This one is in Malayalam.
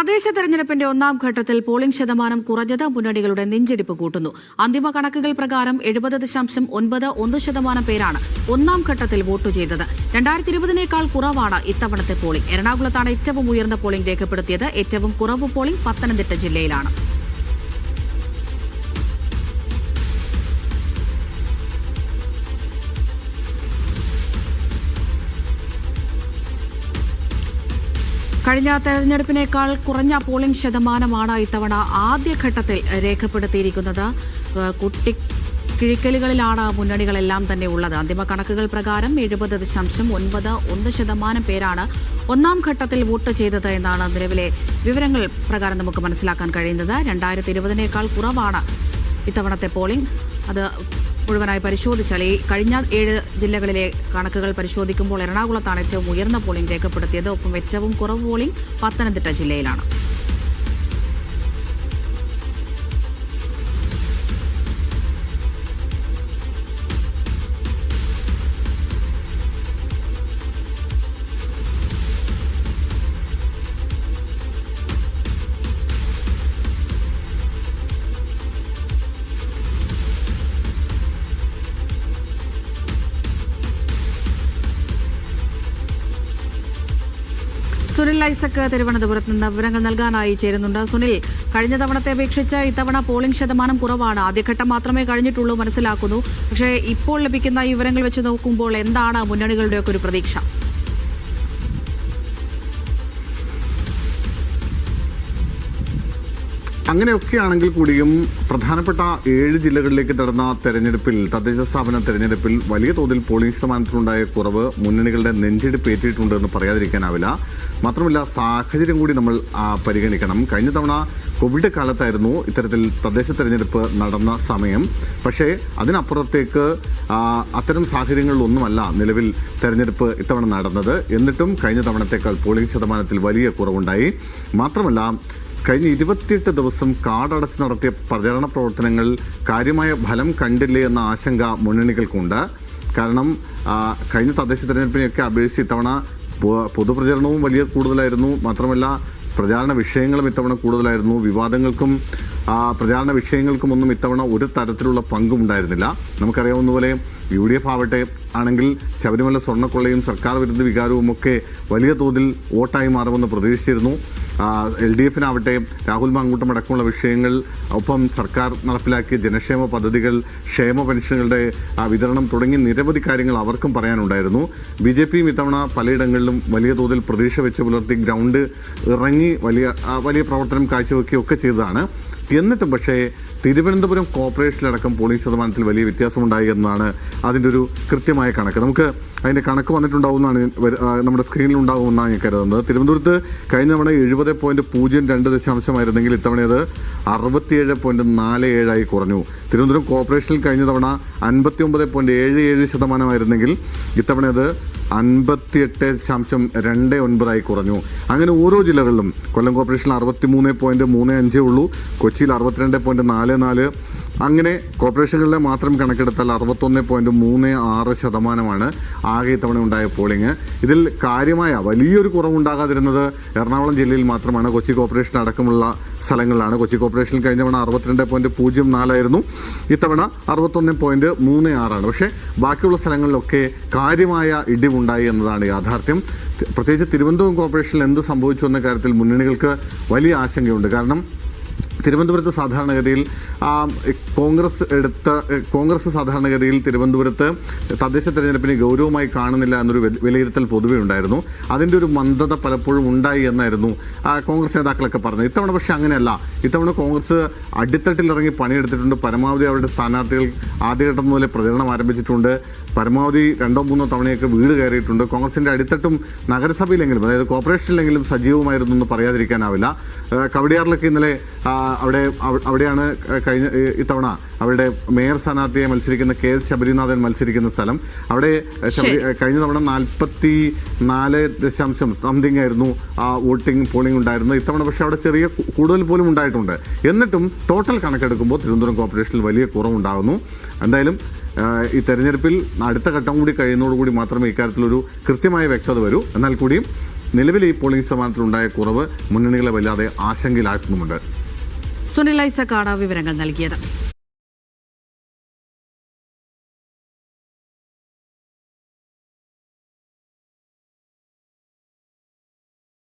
തദ്ദേശ തെരഞ്ഞെടുപ്പിന്റെ ഒന്നാം ഘട്ടത്തിൽ പോളിംഗ് ശതമാനം കുറഞ്ഞത് മുന്നണികളുടെ നെഞ്ചിടിപ്പ് കൂട്ടുന്നു. അന്തിമ കണക്കുകൾ പ്രകാരം 70.91% പേരാണ് ഒന്നാം ഘട്ടത്തിൽ വോട്ട് ചെയ്തത്. 2020-നേക്കാൾ കുറവാണ് ഇത്തവണത്തെ പോളിംഗ്. എറണാകുളത്താണ് ഏറ്റവും ഉയർന്ന പോളിംഗ് രേഖപ്പെടുത്തിയത്. ഏറ്റവും കുറവ് പോളിംഗ് പത്തനംതിട്ട ജില്ലയിലാണ്. കഴിഞ്ഞ തെരഞ്ഞെടുപ്പിനേക്കാൾ കുറഞ്ഞ പോളിംഗ് ശതമാനമാണ് ഇത്തവണ ആദ്യഘട്ടത്തിൽ രേഖപ്പെടുത്തിയിരിക്കുന്നത്. കിഴിക്കലുകളിലാണ് മുന്നണികളെല്ലാം തന്നെ ഉള്ളത്. അന്തിമ കണക്കുകൾ പ്രകാരം 70.91% പേരാണ് ഒന്നാം ഘട്ടത്തിൽ വോട്ട് ചെയ്തത് എന്നാണ് നിലവിലെ വിവരങ്ങൾ പ്രകാരം നമുക്ക് മനസ്സിലാക്കാൻ കഴിയുന്നത്. 2020-നേക്കാൾ കുറവാണ് ഇത്തവണത്തെ പോളിംഗ്. അത് മുഴുവനായി പരിശോധിച്ചാൽ ഈ കഴിഞ്ഞ 7 ജില്ലകളിലെ കണക്കുകൾ പരിശോധിക്കുമ്പോൾ എറണാകുളത്താണ് ഏറ്റവും ഉയർന്ന പോളിംഗ് രേഖപ്പെടുത്തിയത്. ഒപ്പം ഏറ്റവും കുറവ് പോളിംഗ് പത്തനംതിട്ട ജില്ലയിലാണ്. സുനിൽ ഐസക് തിരുവനന്തപുരത്ത് നിന്ന് വിവരങ്ങൾ നൽകാനായി ചേരുന്നുണ്ട്. സുനിൽ, കഴിഞ്ഞ തവണത്തെ അപേക്ഷിച്ച് ഇത്തവണ പോളിംഗ് ശതമാനം കുറവാണ്. ആദ്യഘട്ടം മാത്രമേ കഴിഞ്ഞിട്ടുള്ളൂ മനസ്സിലാക്കുന്നു. പക്ഷേ ഇപ്പോൾ ലഭിക്കുന്ന ഈ വിവരങ്ങൾ വെച്ച് നോക്കുമ്പോൾ എന്താണ് മുന്നണികളുടെയൊക്കെ ഒരു പ്രതീക്ഷ? അങ്ങനെയൊക്കെയാണെങ്കിൽ കൂടിയും പ്രധാനപ്പെട്ട 7 ജില്ലകളിലേക്ക് നടന്ന തെരഞ്ഞെടുപ്പിൽ, തദ്ദേശ സ്ഥാപന തെരഞ്ഞെടുപ്പിൽ വലിയ തോതിൽ പോളിംഗ് ശതമാനത്തിലുണ്ടായ കുറവ് മുന്നണികളുടെ നെഞ്ചിടിപ്പ് ഏറ്റിട്ടുണ്ടെന്ന് പറയാതിരിക്കാനാവില്ല. മാത്രമല്ല, സാഹചര്യം കൂടി നമ്മൾ പരിഗണിക്കണം. കഴിഞ്ഞ തവണ കോവിഡ് കാലത്തായിരുന്നു ഇത്തരത്തിൽ തദ്ദേശ തെരഞ്ഞെടുപ്പ് നടന്ന സമയം. പക്ഷേ അതിനപ്പുറത്തേക്ക് അത്തരം സാഹചര്യങ്ങളിലൊന്നുമല്ല നിലവിൽ തെരഞ്ഞെടുപ്പ് ഇത്തവണ നടന്നത്. എന്നിട്ടും കഴിഞ്ഞ തവണത്തേക്കാൾ പോളിംഗ് ശതമാനത്തിൽ വലിയ കുറവുണ്ടായി. മാത്രമല്ല, കഴിഞ്ഞ 28 ദിവസം കാടടച്ച് നടത്തിയ പ്രചരണ പ്രവർത്തനങ്ങൾ കാര്യമായ ഫലം കണ്ടില്ലേ എന്ന ആശങ്ക മുന്നണികൾക്കുണ്ട്. കാരണം കഴിഞ്ഞ തദ്ദേശ തെരഞ്ഞെടുപ്പിനെയൊക്കെ അപേക്ഷിച്ച് ഇത്തവണ പൊതുപ്രചരണവും വലിയ കൂടുതലായിരുന്നു. മാത്രമല്ല, പ്രചാരണ വിഷയങ്ങളും ഇത്തവണ കൂടുതലായിരുന്നു. വിവാദങ്ങൾക്കും പ്രചാരണ വിഷയങ്ങൾക്കുമൊന്നും ഇത്തവണ ഒരു തരത്തിലുള്ള പങ്കും ഉണ്ടായിരുന്നില്ല. നമുക്കറിയാവുന്ന പോലെ UDF ആണെങ്കിൽ ശബരിമല സ്വർണ്ണക്കൊള്ളയും സർക്കാർ വിരുദ്ധ വികാരവും ഒക്കെ വലിയ തോതിൽ വോട്ടായി മാറുമെന്ന് പ്രതീക്ഷിച്ചിരുന്നു. LDF-നാവട്ടെ രാഹുൽ മാങ്കൂട്ടം അടക്കമുള്ള വിഷയങ്ങൾ, ഒപ്പം സർക്കാർ നടപ്പിലാക്കിയ ജനക്ഷേമ പദ്ധതികൾ, ക്ഷേമ പെൻഷനുകളുടെ വിതരണം തുടങ്ങി നിരവധി കാര്യങ്ങൾ അവർക്കും പറയാനുണ്ടായിരുന്നു. BJPയും ഇത്തവണ പലയിടങ്ങളിലും വലിയ തോതിൽ പ്രതീക്ഷ വെച്ച് പുലർത്തി ഗ്രൗണ്ട് ഇറങ്ങി വലിയ പ്രവർത്തനം കാഴ്ചവെക്കുകയൊക്കെ ചെയ്തതാണ്. എന്നിട്ടും പക്ഷേ തിരുവനന്തപുരം കോർപ്പറേഷനിലടക്കം പോളിംഗ് ശതമാനത്തിൽ വലിയ വ്യത്യാസമുണ്ടായി എന്നതാണ് അതിൻ്റെ ഒരു കൃത്യമായ കണക്ക്. നമുക്ക് അതിൻ്റെ കണക്ക് വന്നിട്ടുണ്ടാവുമെന്നാണ് നമ്മുടെ സ്ക്രീനിൽ ഉണ്ടാകുമെന്നാണ് ഞാൻ കരുതുന്നത്. തിരുവനന്തപുരത്ത് കഴിഞ്ഞ തവണ 70.02% ഇത്തവണ അത് 67.47 കുറഞ്ഞു. തിരുവനന്തപുരം കോർപ്പറേഷനിൽ കഴിഞ്ഞ തവണ 59.77% ഇത്തവണ അത് 58.29 കുറഞ്ഞു. അങ്ങനെ ഓരോ ജില്ലകളിലും കൊല്ലം കോർപ്പറേഷനിൽ 63.35 ഉള്ളൂ, കൊച്ചിയിൽ 62.44, അങ്ങനെ കോർപ്പറേഷനുകളിലെ മാത്രം കണക്കെടുത്താൽ 61.36% ആകെ ഇത്തവണ ഉണ്ടായ പോളിംഗ്. ഇതിൽ കാര്യമായ വലിയൊരു കുറവുണ്ടാകാതിരുന്നത് എറണാകുളം ജില്ലയിൽ മാത്രമാണ്. കൊച്ചി കോർപ്പറേഷൻ അടക്കമുള്ള സ്ഥലങ്ങളിലാണ്. കൊച്ചി കോർപ്പറേഷനിൽ കഴിഞ്ഞ തവണ 62.04 ഇത്തവണ 61.36. പക്ഷേ ബാക്കിയുള്ള സ്ഥലങ്ങളിലൊക്കെ കാര്യമായ ഇടിവുണ്ടായി എന്നതാണ് യാഥാർത്ഥ്യം. പ്രത്യേകിച്ച് തിരുവനന്തപുരം കോർപ്പറേഷനിൽ എന്ത് സംഭവിച്ചു എന്ന കാര്യത്തിൽ മുന്നണികൾക്ക് വലിയ ആശങ്കയുണ്ട്. കാരണം തിരുവനന്തപുരത്ത് സാധാരണഗതിയിൽ കോൺഗ്രസ് സാധാരണഗതിയിൽ തിരുവനന്തപുരത്ത് തദ്ദേശ തെരഞ്ഞെടുപ്പിനെ ഗൗരവമായി കാണുന്നില്ല എന്നൊരു വിലയിരുത്തൽ പൊതുവെ ഉണ്ടായിരുന്നു. അതിൻ്റെ ഒരു മന്ദത പലപ്പോഴും ഉണ്ടായി എന്നായിരുന്നു കോൺഗ്രസ് നേതാക്കളൊക്കെ പറഞ്ഞത്. ഇത്തവണ പക്ഷേ അങ്ങനെയല്ല. ഇത്തവണ കോൺഗ്രസ് അടിത്തട്ടിലിറങ്ങി പണിയെടുത്തിട്ടുണ്ട്. പരമാവധി അവരുടെ സ്ഥാനാർത്ഥികൾ ആദ്യഘട്ടം മുതലേ പ്രചരണം ആരംഭിച്ചിട്ടുണ്ട്. പരമാവധി 2-3 തവണയൊക്കെ വീട് കയറിയിട്ടുണ്ട്. കോൺഗ്രസിൻ്റെ അടിത്തട്ടും നഗരസഭയിലെങ്കിലും, അതായത് കോർപ്പറേഷനിലെങ്കിലും സജീവമായിരുന്നു എന്ന് പറയാതിരിക്കാനാവില്ല. കവടിയാറിലൊക്കെ ഇന്നലെ അവിടെയാണ് കഴിഞ്ഞ ഇത്തവണ അവരുടെ മേയർ സ്ഥാനാർത്ഥിയെ മത്സരിക്കുന്ന KS ശബരിനാഥൻ മത്സരിക്കുന്ന സ്ഥലം. അവിടെ കഴിഞ്ഞ തവണ 44.something ആയിരുന്നു പോളിംഗ് ഉണ്ടായിരുന്നത്. ഇത്തവണ പക്ഷേ അവിടെ ചെറിയ കൂടുതൽ പോലും ഉണ്ടായിട്ടുണ്ട്. എന്നിട്ടും ടോട്ടൽ കണക്കെടുക്കുമ്പോൾ തിരുവനന്തപുരം കോർപ്പറേഷനിൽ വലിയ കുറവുണ്ടാകുന്നു. എന്തായാലും ഈ തെരഞ്ഞെടുപ്പിൽ അടുത്ത ഘട്ടം കൂടി കഴിയുന്നതോടുകൂടി മാത്രമേ ഇക്കാര്യത്തിലൊരു കൃത്യമായ വ്യക്തത വരൂ. എന്നാൽ കൂടിയും നിലവിലെ ഈ പോളിംഗ് ശതമാനത്തിലുണ്ടായ കുറവ് മുന്നണികളെ വല്ലാതെ ആശങ്കയിലാക്കുന്നുമുണ്ട്. സുനിൽ ഐസക്കാണ് വിവരങ്ങൾ നൽകിയത്.